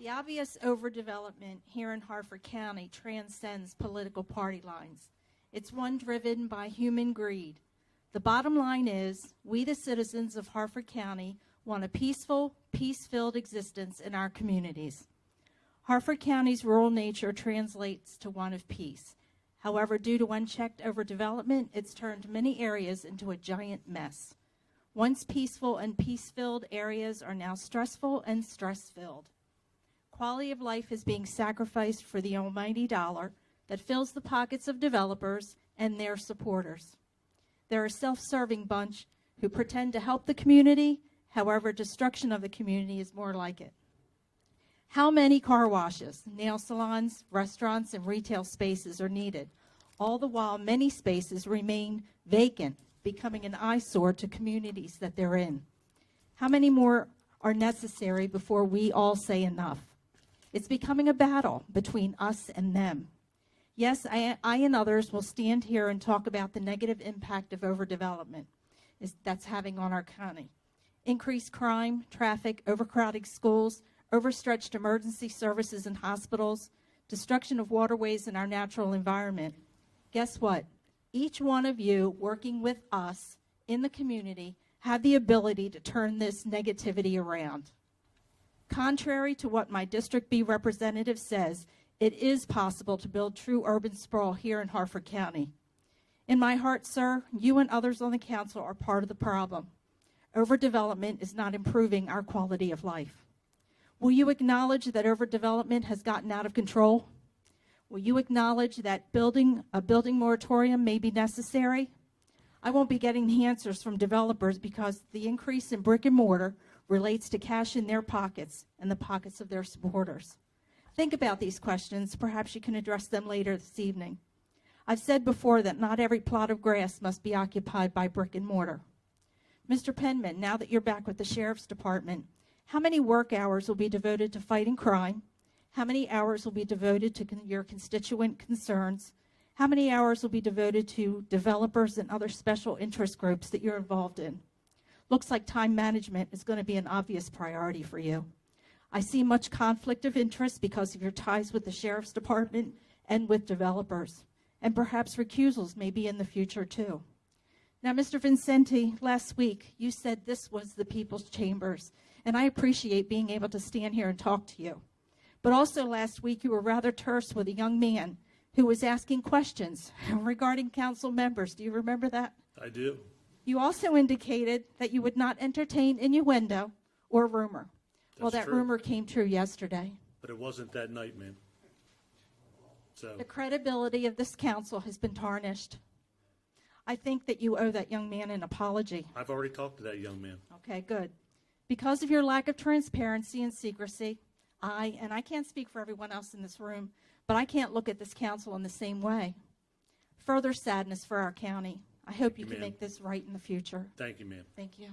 The obvious overdevelopment here in Harford County transcends political party lines. It's one driven by human greed. The bottom line is, we the citizens of Harford County want a peaceful, peace-filled existence in our communities. Harford County's rural nature translates to one of peace. However, due to unchecked overdevelopment, it's turned many areas into a giant mess. Once peaceful and peace-filled areas are now stressful and stress-filled. Quality of life is being sacrificed for the almighty dollar that fills the pockets of developers and their supporters. They're a self-serving bunch who pretend to help the community. However, destruction of the community is more like it. How many car washes, nail salons, restaurants, and retail spaces are needed? All the while, many spaces remain vacant, becoming an eyesore to communities that they're in. How many more are necessary before we all say enough? It's becoming a battle between us and them. Yes, I and others will stand here and talk about the negative impact of overdevelopment that's having on our county. Increased crime, traffic, overcrowded schools, overstretched emergency services and hospitals, destruction of waterways and our natural environment. Guess what? Each one of you working with us in the community have the ability to turn this negativity around. Contrary to what my District B representative says, it is possible to build true urban sprawl here in Harford County. In my heart, sir, you and others on the council are part of the problem. Overdevelopment is not improving our quality of life. Will you acknowledge that overdevelopment has gotten out of control? Will you acknowledge that a building moratorium may be necessary? I won't be getting the answers from developers because the increase in brick and mortar relates to cash in their pockets and the pockets of their supporters. Think about these questions. Perhaps you can address them later this evening. I've said before that not every plot of grass must be occupied by brick and mortar. Mr. Penman, now that you're back with the Sheriff's Department, how many work hours will be devoted to fighting crime? How many hours will be devoted to your constituent concerns? How many hours will be devoted to developers and other special interest groups that you're involved in? Looks like time management is going to be an obvious priority for you. I see much conflict of interest because of your ties with the Sheriff's Department and with developers. And perhaps recusals may be in the future too. Now, Mr. Vincenti, last week you said this was the people's chambers, and I appreciate being able to stand here and talk to you. But also last week you were rather terse with a young man who was asking questions regarding council members. Do you remember that? I do. You also indicated that you would not entertain innuendo or rumor. Well, that true. rumor came true yesterday. But it wasn't that night, ma'am. So The credibility of this council has been tarnished. I think that you owe that young man an apology. I've already talked to that young man. Okay, good. Because of your lack of transparency and secrecy, and I can't speak for everyone else in this room, but I can't look at this council in the same way. Further sadness for our county. I hope you can make this right in the future. Thank you, ma'am. Thank you.